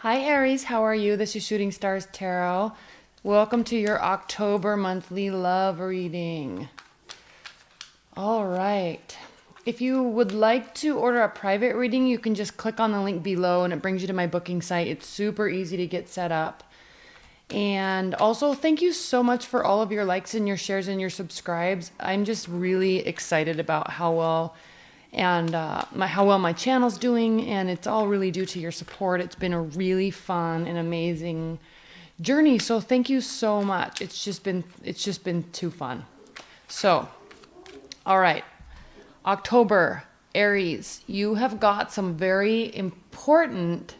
Hi Aries, how are you? This is Shooting Stars Tarot. Welcome to your October monthly love reading. All right. If you would like to order a private reading, you can just click on the link below and it brings you to my booking site. It's super easy to get set up. And also, thank you so much for all of your likes and your shares and your subscribes. I'm just really excited about how well my channel's doing, and it's all really due to your support. It's been a really fun and amazing journey, so thank you so much. It's just been too fun. So, all right, October, Aries, you have got some very important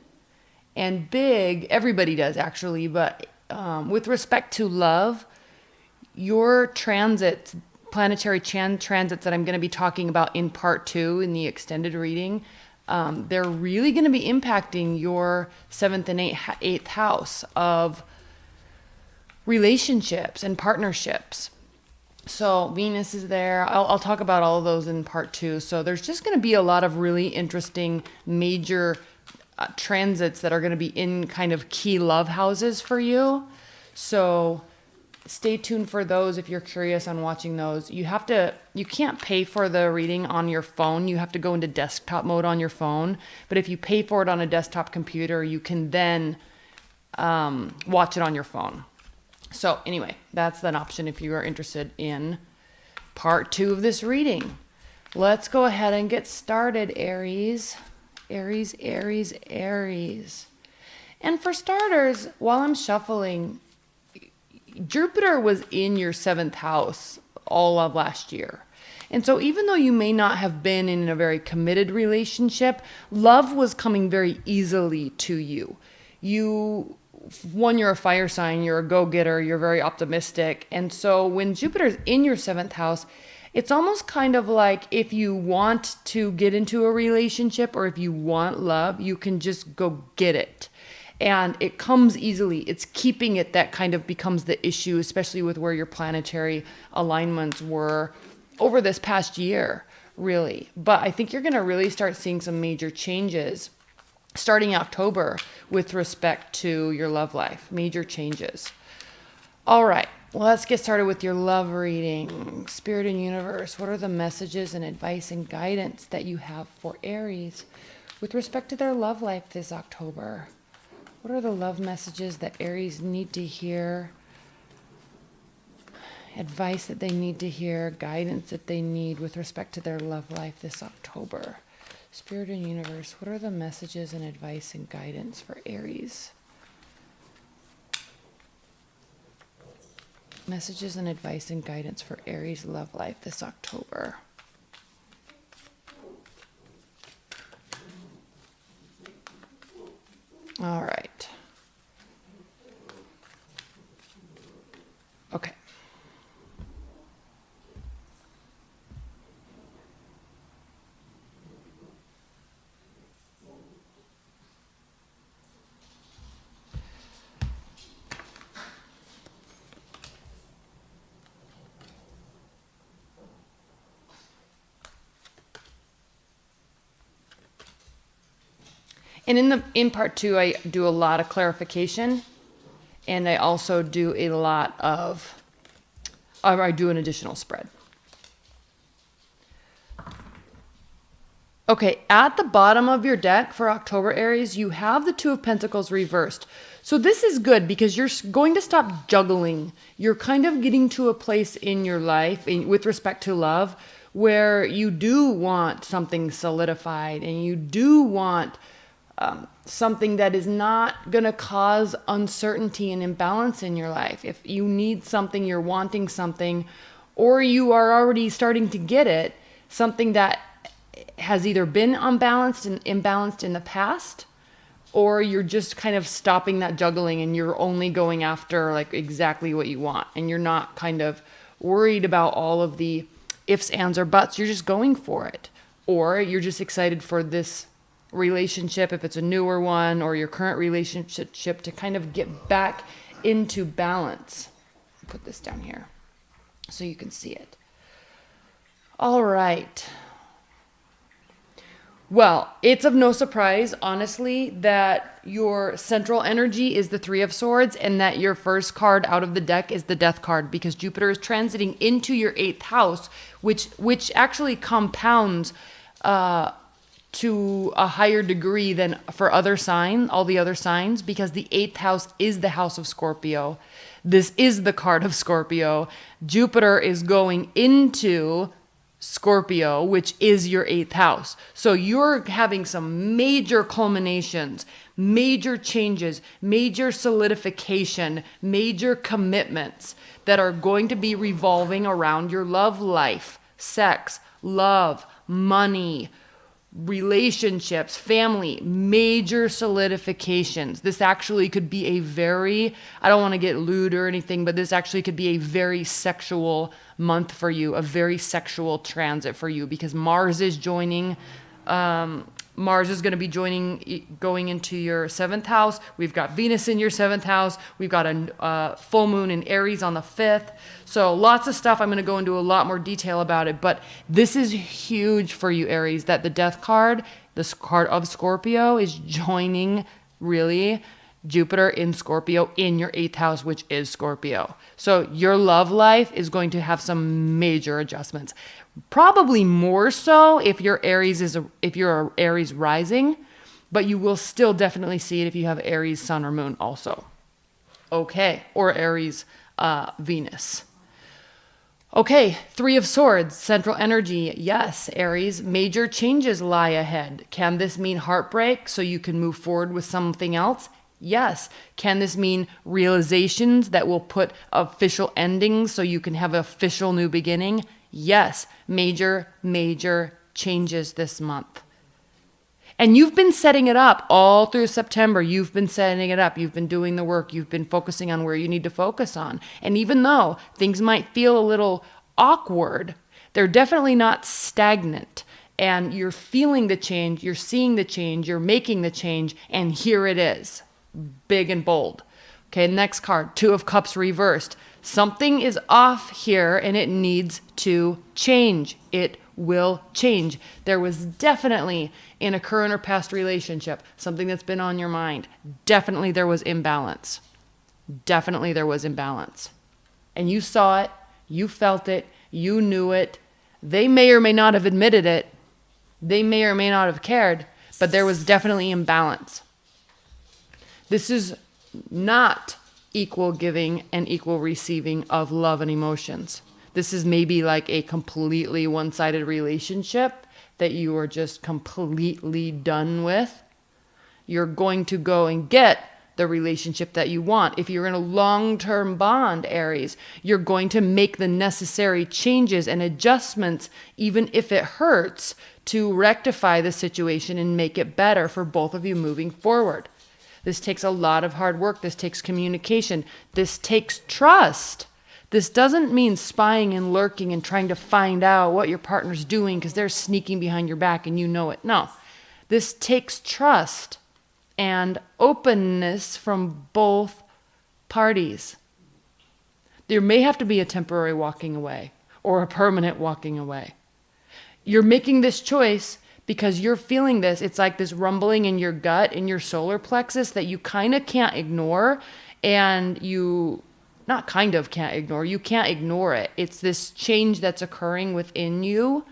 and big. Everybody does actually, but with respect to love, your transits, planetary transits that I'm going to be talking about in part 2 in the extended reading, they're really going to be impacting your 7th and 8th house of relationships and partnerships. So Venus is there. I'll talk about all of those in part 2. So there's just going to be a lot of really interesting major transits that are going to be in kind of key love houses for you. So stay tuned for those if you're curious on watching those. You can't pay for the reading on your phone. You have to go into desktop mode on your phone. But if you pay for it on a desktop computer, you can then watch it on your phone. So anyway, that's an option if you are interested in part 2 of this reading. Let's go ahead and get started, Aries. Aries, Aries, Aries. And for starters, while I'm shuffling, Jupiter was in your 7th house all of last year. And so even though you may not have been in a very committed relationship, love was coming very easily to you. You're a fire sign, you're a go-getter, you're very optimistic. And so when Jupiter's in your 7th house, it's almost kind of like if you want to get into a relationship or if you want love, you can just go get it. And it comes easily. It's keeping it that kind of becomes the issue, especially with where your planetary alignments were over this past year, really. But I think you're going to really start seeing some major changes starting October with respect to your love life. Major changes. All right, well, let's get started with your love reading. Spirit and universe, what are the messages and advice and guidance that you have for Aries with respect to their love life this October? What are the love messages that Aries need to hear? Advice that they need to hear, guidance that they need with respect to their love life this October. Spirit and universe, what are the messages and advice and guidance for Aries? Messages and advice and guidance for Aries love life this October. All right. Okay. And in part 2, I do a lot of clarification, and I also do I do an additional spread. Okay, at the bottom of your deck for October, Aries, you have the 2 of Pentacles reversed. So this is good because you're going to stop juggling. You're kind of getting to a place in your life with respect to love where you do want something solidified and you do want something that is not going to cause uncertainty and imbalance in your life. If you need something, you're wanting something, or you are already starting to get it, something that has either been unbalanced and imbalanced in the past, or you're just kind of stopping that juggling and you're only going after like exactly what you want. And you're not kind of worried about all of the ifs, ands, or buts. You're just going for it. Or you're just excited for this relationship, if it's a newer one, or your current relationship, to kind of get back into balance. Put this down here so you can see it. All right. Well, it's of no surprise, honestly, that your central energy is the Three of Swords and that your first card out of the deck is the Death card, because Jupiter is transiting into your 8th house, which actually compounds to a higher degree than for all the other signs, because the 8th house is the house of Scorpio. This is the card of Scorpio. Jupiter is going into Scorpio, which is your 8th house. So you're having some major culminations, major changes, major solidification, major commitments that are going to be revolving around your love life, sex, love, money, relationships, family, major solidifications. This actually could be a very, I don't want to get lewd or anything, but this actually could be a very sexual month for you, a very sexual transit for you, because Mars is joining, Mars is going to be going into your 7th house. We've got Venus in your 7th house. We've got a full moon in Aries on the 5th. So lots of stuff. I'm going to go into a lot more detail about it. But this is huge for you, Aries, that the Death card, this card of Scorpio, is joining really Jupiter in Scorpio in your 8th house, which is Scorpio. So your love life is going to have some major adjustments. Probably more so if you're Aries rising, but you will still definitely see it if you have Aries sun or moon also. Okay, or Aries Venus. Okay, Three of Swords, central energy. Yes, Aries, major changes lie ahead. Can this mean heartbreak so you can move forward with something else? Yes. Can this mean realizations that will put official endings so you can have an official new beginning? Yes. Major, major changes this month. And you've been setting it up all through September. You've been setting it up. You've been doing the work. You've been focusing on where you need to focus on. And even though things might feel a little awkward, they're definitely not stagnant. And you're feeling the change. You're seeing the change. You're making the change. And here it is. Big and bold. Okay, next card, Two of Cups reversed. Something is off here and it needs to change. It will change. There was definitely in a current or past relationship something that's been on your mind. Definitely there was imbalance. Definitely there was imbalance. And you saw it, you felt it, you knew it. They may or may not have admitted it. They may or may not have cared, but there was definitely imbalance. This is not equal giving and equal receiving of love and emotions. This is maybe like a completely one-sided relationship that you are just completely done with. You're going to go and get the relationship that you want. If you're in a long-term bond, Aries, you're going to make the necessary changes and adjustments, even if it hurts, to rectify the situation and make it better for both of you moving forward. This takes a lot of hard work. This takes communication. This takes trust. This doesn't mean spying and lurking and trying to find out what your partner's doing because they're sneaking behind your back and you know it. No, this takes trust and openness from both parties. There may have to be a temporary walking away or a permanent walking away. You're making this choice because you're feeling this. It's like this rumbling in your gut, in your solar plexus that you kind of can't ignore, and you not kind of can't ignore. You can't ignore it. It's this change that's occurring within you,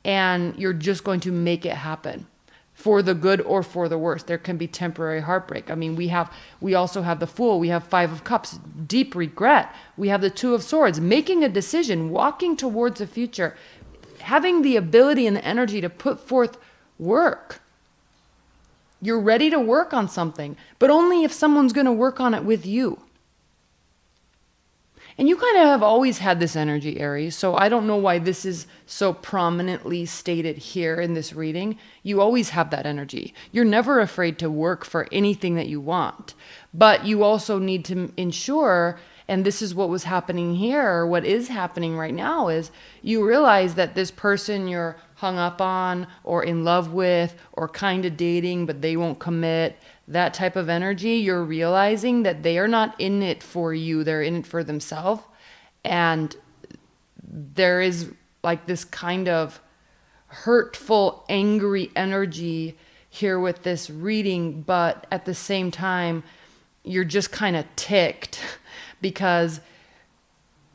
and you're just going to make it happen for the good or for the worse. There can be temporary heartbreak. I mean, we also have the Fool. We have Five of Cups, deep regret. We have the Two of Swords, making a decision, walking towards the future, having the ability and the energy to put forth work. You're ready to work on something, but only if someone's going to work on it with you. And you kind of have always had this energy, Aries, so I don't know why this is so prominently stated here in this reading. You always have that energy. You're never afraid to work for anything that you want, but you also need to ensure, and this is what was happening here, or what is happening right now, is you realize that this person you're hung up on or in love with or kind of dating, but they won't commit, that type of energy, you're realizing that they are not in it for you. They're in it for themselves. And there is like this kind of hurtful, angry energy here with this reading, but at the same time, you're just kind of ticked because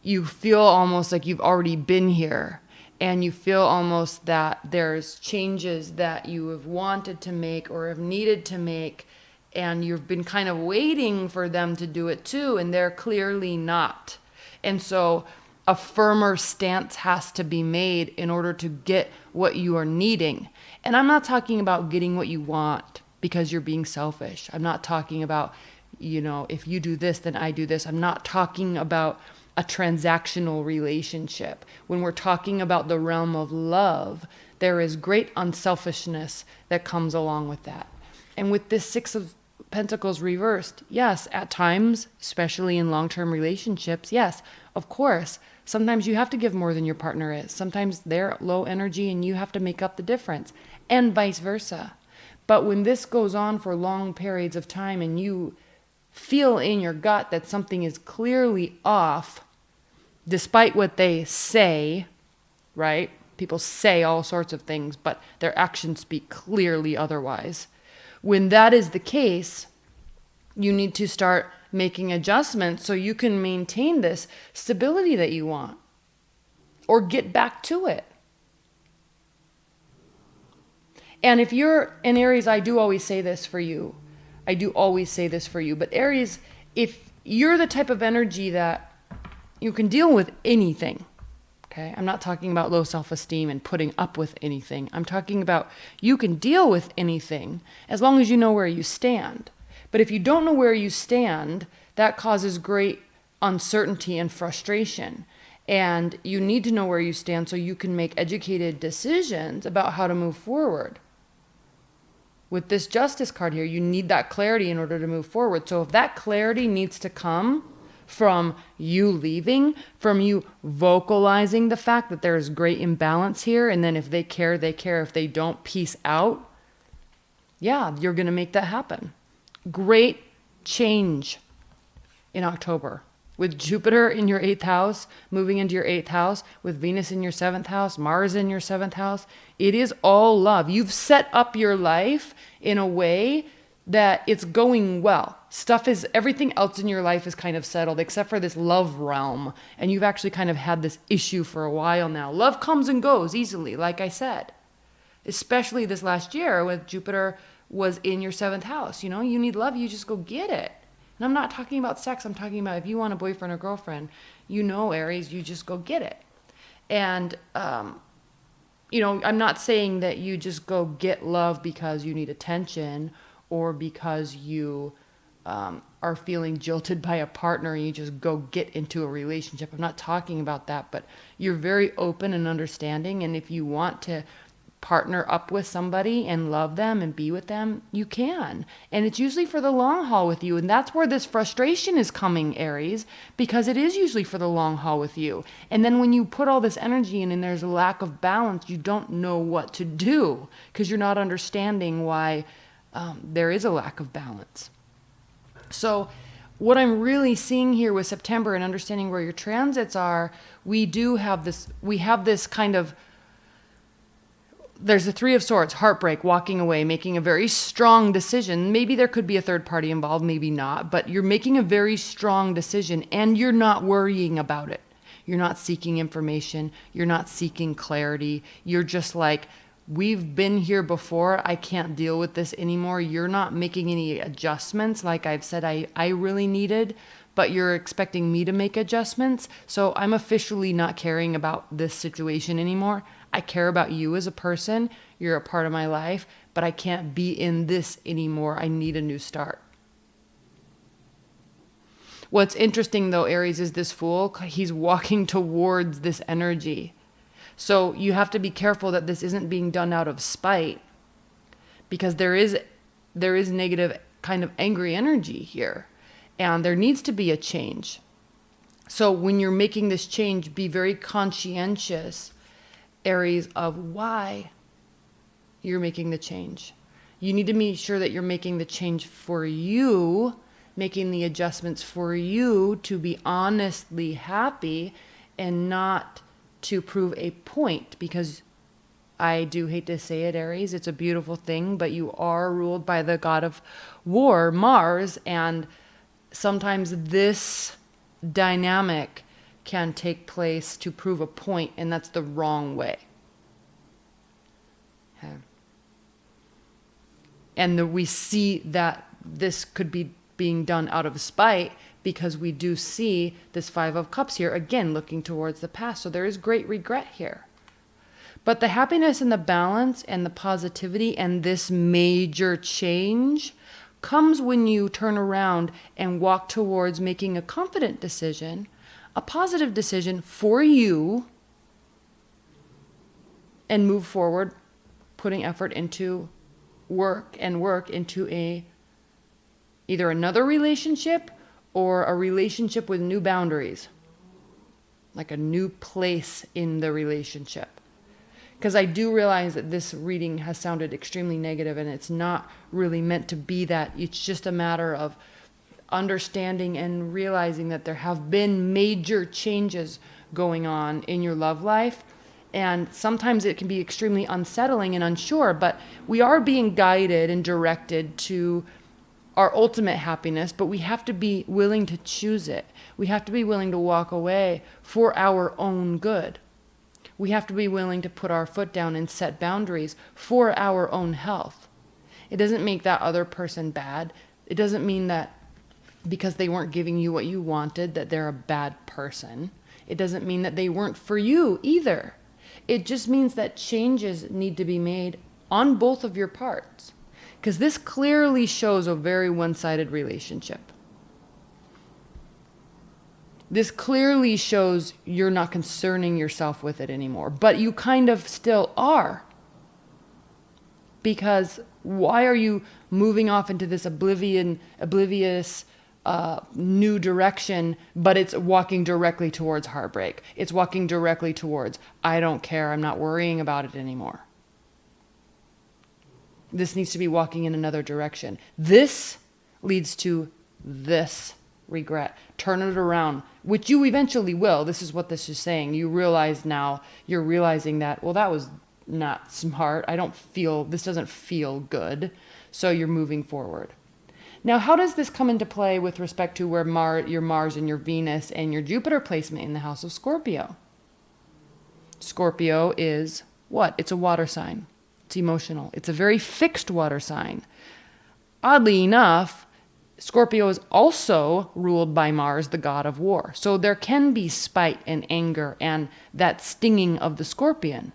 you feel almost like you've already been here, and you feel almost that there's changes that you have wanted to make or have needed to make, and you've been kind of waiting for them to do it too, and they're clearly not. And so a firmer stance has to be made in order to get what you are needing. And I'm not talking about getting what you want because you're being selfish. I'm not talking about, if you do this, then I do this. I'm not talking about a transactional relationship. When we're talking about the realm of love, there is great unselfishness that comes along with that. And with this Six of Pentacles reversed, yes, at times, especially in long-term relationships, yes, of course, sometimes you have to give more than your partner is. Sometimes they're low energy and you have to make up the difference, and vice versa. But when this goes on for long periods of time and you feel in your gut that something is clearly off, despite what they say, right? People say all sorts of things, but their actions speak clearly otherwise. When that is the case, you need to start making adjustments so you can maintain this stability that you want, or get back to it. And if you're an Aries, I do always say this for you. But Aries, if you're the type of energy that you can deal with anything, okay? I'm not talking about low self-esteem and putting up with anything. I'm talking about you can deal with anything as long as you know where you stand. But if you don't know where you stand, that causes great uncertainty and frustration. And you need to know where you stand so you can make educated decisions about how to move forward. With this Justice card here, you need that clarity in order to move forward. So if that clarity needs to come from you leaving, from you vocalizing the fact that there is great imbalance here, and then if they care, they care. If they don't, peace out. Yeah, you're going to make that happen. Great change in October. With Jupiter in your 8th house, moving into your 8th house, with Venus in your 7th house, Mars in your 7th house, it is all love. You've set up your life in a way that it's going well. Everything else in your life is kind of settled except for this love realm. And you've actually kind of had this issue for a while now. Love comes and goes easily, like I said. Especially this last year when Jupiter was in your 7th house. You need love, you just go get it. And I'm not talking about sex. I'm talking about if you want a boyfriend or girlfriend, Aries, you just go get it. And, I'm not saying that you just go get love because you need attention or because you are feeling jilted by a partner and you just go get into a relationship. I'm not talking about that, but you're very open and understanding. And if you want to partner up with somebody and love them and be with them, you can. And it's usually for the long haul with you. And that's where this frustration is coming, Aries, because it is usually for the long haul with you. And then when you put all this energy in and there's a lack of balance, you don't know what to do because you're not understanding why there is a lack of balance. So what I'm really seeing here with September and understanding where your transits are, we have this kind of, there's the Three of Swords, heartbreak, walking away, making a very strong decision. Maybe there could be a third party involved, maybe not, but you're making a very strong decision and you're not worrying about it. You're not seeking information. You're not seeking clarity. You're just like, we've been here before. I can't deal with this anymore. You're not making any adjustments like I've said I really needed, but you're expecting me to make adjustments. So I'm officially not caring about this situation anymore. I care about you as a person. You're a part of my life, but I can't be in this anymore. I need a new start. What's interesting though, Aries, is this Fool. He's walking towards this energy. So you have to be careful that this isn't being done out of spite, because there is negative kind of angry energy here, and there needs to be a change. So when you're making this change, be very conscientious, Aries, of why you're making the change. You need to make sure that you're making the change for you, making the adjustments for you to be honestly happy and not to prove a point, because I do hate to say it, Aries. It's a beautiful thing, but you are ruled by the god of war, Mars, and sometimes this dynamic can take place to prove a point, and that's the wrong way. Okay. And we see that this could be being done out of spite, because we do see this Five of Cups here, again, looking towards the past. So there is great regret here. But the happiness and the balance and the positivity and this major change comes when you turn around and walk towards making a confident decision, a positive decision for you, and move forward, putting effort into work into either another relationship or a relationship with new boundaries, like a new place in the relationship. Because I do realize that this reading has sounded extremely negative, and it's not really meant to be that. It's just a matter of understanding and realizing that there have been major changes going on in your love life. And sometimes it can be extremely unsettling and unsure, but we are being guided and directed to our ultimate happiness, but we have to be willing to choose it. We have to be willing to walk away for our own good. We have to be willing to put our foot down and set boundaries for our own health. It doesn't make that other person bad. It doesn't mean that because they weren't giving you what you wanted, that they're a bad person. It doesn't mean that they weren't for you either. It just means that changes need to be made on both of your parts. Because this clearly shows a very one-sided relationship. This clearly shows you're not concerning yourself with it anymore, but you kind of still are. Because why are you moving off into this oblivious new direction, but it's walking directly towards heartbreak? It's walking directly towards, I don't care, I'm not worrying about it anymore. This needs to be walking in another direction. This leads to this regret. Turn it around, which you eventually will. This is what this is saying. You realize now, you're realizing that, well, that was not smart. This doesn't feel good. So you're moving forward. Now, how does this come into play with respect to where your Mars and your Venus and your Jupiter placement in the house of Scorpio? Scorpio is what? It's a water sign. It's emotional. It's a very fixed water sign. Oddly enough, Scorpio is also ruled by Mars, the god of war. So there can be spite and anger and that stinging of the scorpion.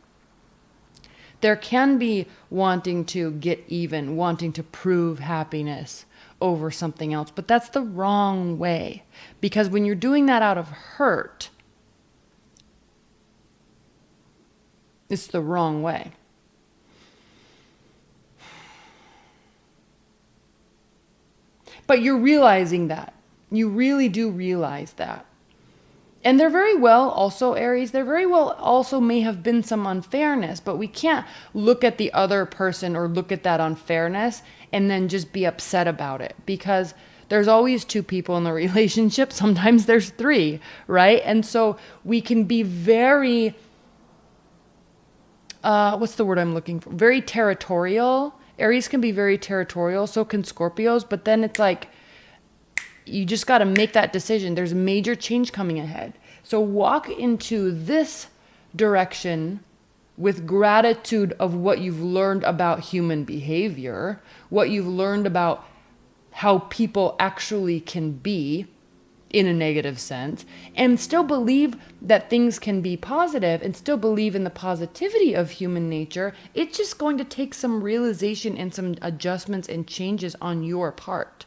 There can be wanting to get even, wanting to prove happiness over something else. But that's the wrong way. Because when you're doing that out of hurt, it's the wrong way. But you're realizing that. You really do realize that. And there very well also, Aries, there very well also may have been some unfairness, but we can't look at the other person or look at that unfairness and then just be upset about it, because there's always two people in the relationship. Sometimes there's three, right? And so we can be very, what's the word I'm looking for? Very territorial. Aries can be very territorial, so can Scorpios, but then it's like, you just got to make that decision. There's major change coming ahead. So walk into this direction with gratitude of what you've learned about human behavior, what you've learned about how people actually can be in a negative sense, and still believe that things can be positive and still believe in the positivity of human nature. It's just going to take some realization and some adjustments and changes on your part.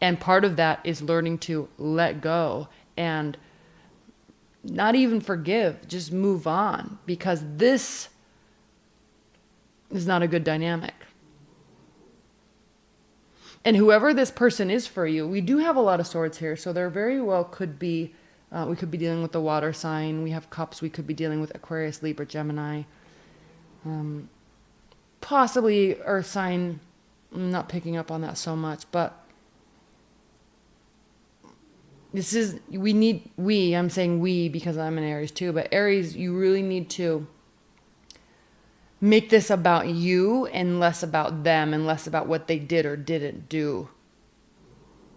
And part of that is learning to let go and not even forgive, just move on, because this is not a good dynamic. And whoever this person is for you, we do have a lot of swords here, so there very well could be, we could be dealing with the water sign, we have cups, we could be dealing with Aquarius, Libra, Gemini, possibly earth sign. I'm not picking up on that so much, but I'm saying we because I'm an Aries too, but Aries, you really need to make this about you and less about them and less about what they did or didn't do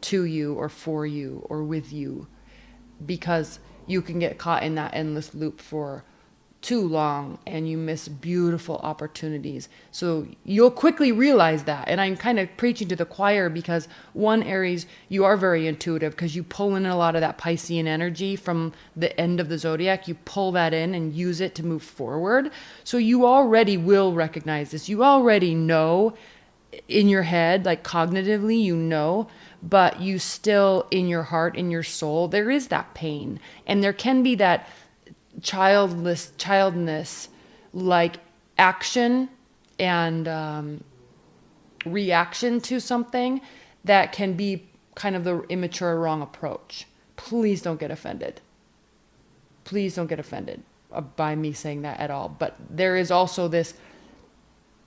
to you or for you or with you, because you can get caught in that endless loop for too long and you miss beautiful opportunities. So you'll quickly realize that. And I'm kind of preaching to the choir because one, Aries, you are very intuitive because you pull in a lot of that Piscean energy from the end of the zodiac. You pull that in and use it to move forward. So you already will recognize this. You already know in your head, like cognitively, you know, but you still in your heart, in your soul, there is that pain. And there can be that childness like action and reaction to something that can be kind of the immature wrong approach. Please don't get offended. Please don't get offended by me saying that at all. But there is also this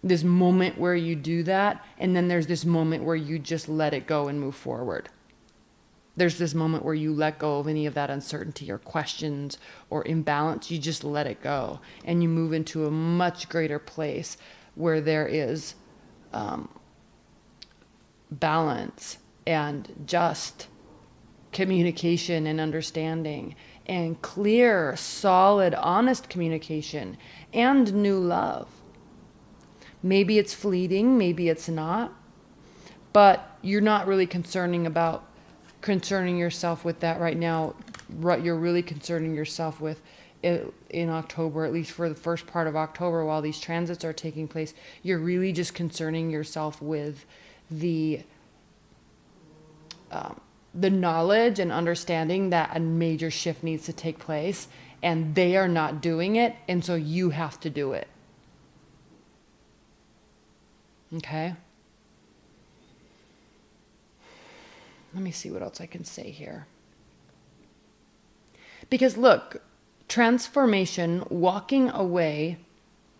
moment where you do that, and then there's this moment where you just let it go and move forward. There's this moment where you let go of any of that uncertainty or questions or imbalance. You just let it go and you move into a much greater place where there is balance and just communication and understanding and clear, solid, honest communication and new love. Maybe it's fleeting, maybe it's not, but you're not really concerning yourself with that right now. What you're really concerning yourself with in October, at least for the first part of October, while these transits are taking place, you're really just concerning yourself with the knowledge and understanding that a major shift needs to take place, and they are not doing it, and so you have to do it. Okay? Let me see what else I can say here. Because look, transformation, walking away,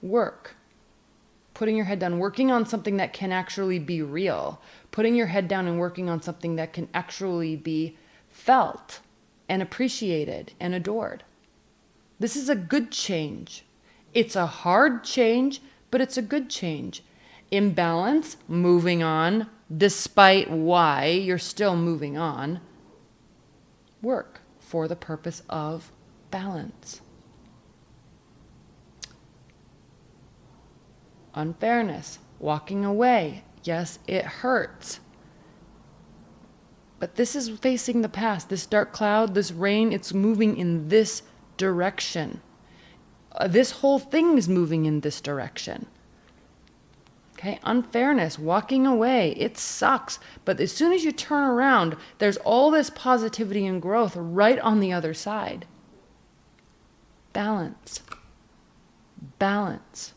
work. Putting your head down, working on something that can actually be real. Putting your head down and working on something that can actually be felt and appreciated and adored. This is a good change. It's a hard change, but it's a good change. Imbalance, moving on, despite why you're still moving on. Work for the purpose of balance. Unfairness, walking away. Yes, it hurts. But this is facing the past. This dark cloud, this rain, it's moving in this direction. This whole thing is moving in this direction. Okay, unfairness, walking away, it sucks. But as soon as you turn around, there's all this positivity and growth right on the other side. Balance. Balance.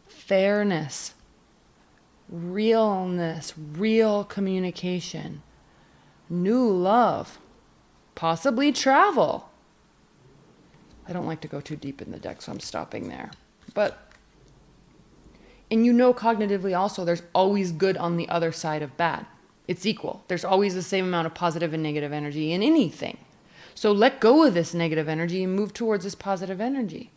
Fairness. Realness. Real communication. New love. Possibly travel. I don't like to go too deep in the deck, so I'm stopping there. And you know cognitively also there's always good on the other side of bad. It's equal. There's always the same amount of positive and negative energy in anything. So let go of this negative energy and move towards this positive energy.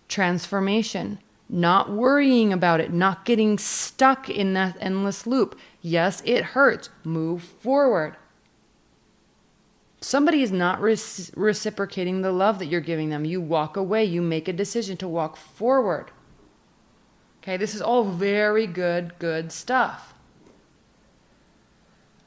Transformation. Not worrying about it. Not getting stuck in that endless loop. Yes, it hurts. Move forward. Somebody is not reciprocating the love that you're giving them. You walk away. You make a decision to walk forward. Okay, this is all very good stuff.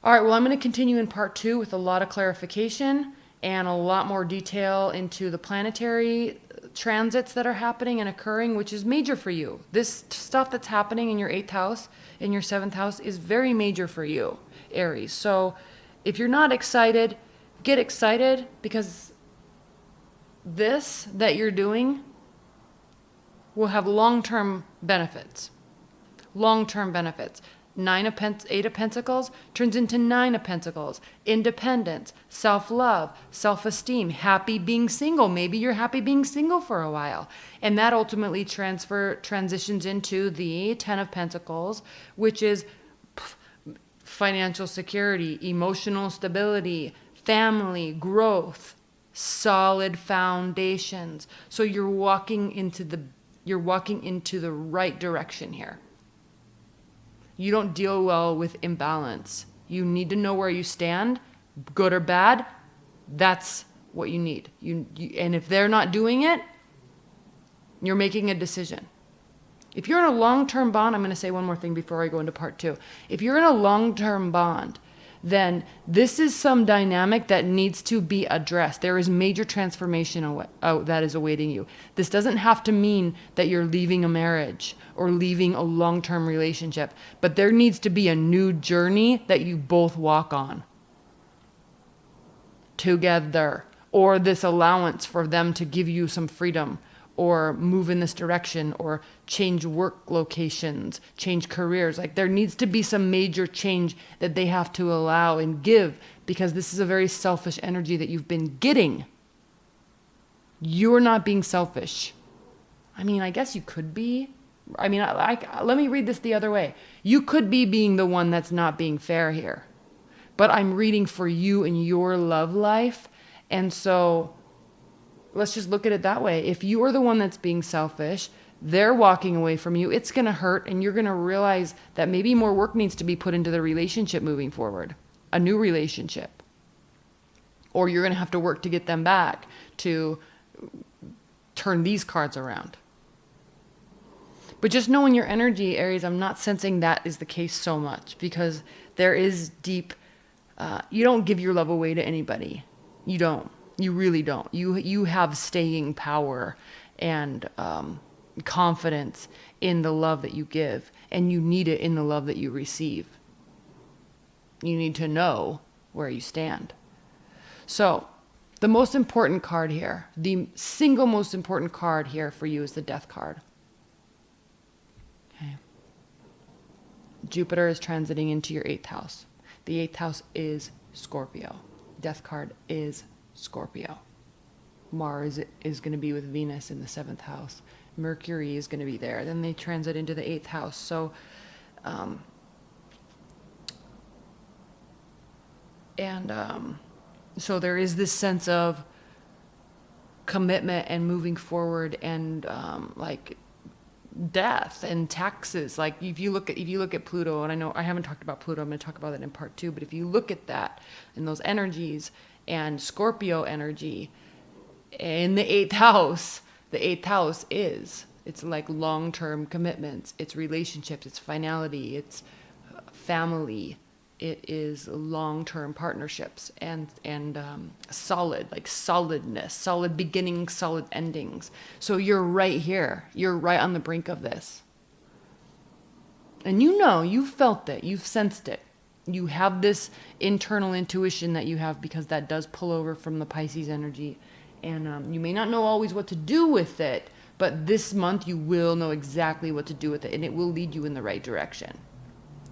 All right, well, I'm going to continue in part 2 with a lot of clarification and a lot more detail into the planetary transits that are happening and occurring, which is major for you. This stuff that's happening in your 8th house, in your 7th house, is very major for you, Aries. So if you're not excited, get excited, because this that you're doing will have long-term benefits. Long-term benefits. 8 of Pentacles turns into 9 of Pentacles. Independence, self-love, self-esteem, happy being single. Maybe you're happy being single for a while. And that ultimately transitions into the 10 of Pentacles, which is financial security, emotional stability, family, growth, solid foundations. So you're walking into the right direction here. You don't deal well with imbalance. You need to know where you stand, good or bad. That's what you need. And if they're not doing it, you're making a decision. If you're in a long-term bond, I'm going to say one more thing before I go into part 2. If you're in a long-term bond, then this is some dynamic that needs to be addressed. There is major transformation that is awaiting you. This doesn't have to mean that you're leaving a marriage or leaving a long-term relationship, but there needs to be a new journey that you both walk on together, or this allowance for them to give you some freedom, or move in this direction, or change work locations, change careers. Like there needs to be some major change that they have to allow and give, because this is a very selfish energy that you've been getting. You're not being selfish. I mean, I guess you could be. I mean, let me read this the other way. You could be being the one that's not being fair here. But I'm reading for you in your love life. And so let's just look at it that way. If you are the one that's being selfish, they're walking away from you, it's going to hurt, and you're going to realize that maybe more work needs to be put into the relationship moving forward, a new relationship. Or you're going to have to work to get them back, to turn these cards around. But just knowing your energy, Aries, I'm not sensing that is the case so much, because there is deep, you don't give your love away to anybody. You don't. You really don't. You have staying power and confidence in the love that you give, and you need it in the love that you receive. You need to know where you stand. So the most important card here, the single most important card here for you is the Death card. Okay. Jupiter is transiting into your 8th house. The 8th house is Scorpio. Death card is Scorpio. Mars is going to be with Venus in the 7th house. Mercury is going to be there. Then they transit into the 8th house. So, so there is this sense of commitment and moving forward, and like death and taxes. Like if you look at Pluto, and I know I haven't talked about Pluto, I'm going to talk about that in part 2, but if you look at that and those energies and Scorpio energy in the 8th house, the 8th house it's like long-term commitments, it's relationships, it's finality, it's family, it is long-term partnerships, and solid, like solidness, solid beginnings, solid endings. So you're right here. You're right on the brink of this. And you've felt it, you've sensed it. You have this internal intuition that you have, because that does pull over from the Pisces energy. And you may not know always what to do with it, but this month you will know exactly what to do with it, and it will lead you in the right direction.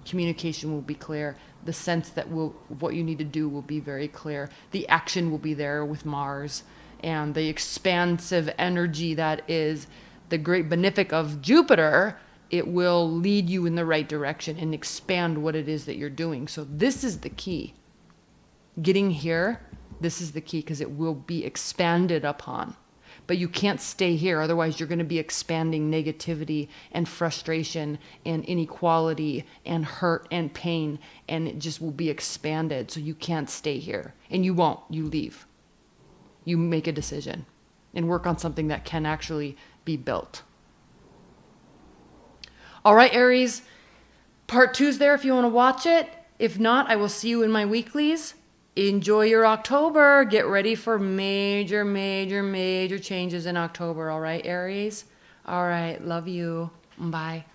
Communication will be clear. The sense that what you need to do will be very clear. The action will be there with Mars, and the expansive energy that is the great benefic of Jupiter. It will lead you in the right direction and expand what it is that you're doing. So this is the key. Getting here, this is the key, because it will be expanded upon. But you can't stay here. Otherwise, you're going to be expanding negativity and frustration and inequality and hurt and pain, and it just will be expanded. So you can't stay here. And you won't. You leave. You make a decision and work on something that can actually be built. All right, Aries. Part 2's there if you want to watch it. If not, I will see you in my weeklies. Enjoy your October. Get ready for major, major, major changes in October. All right, Aries? All right. Love you. Bye.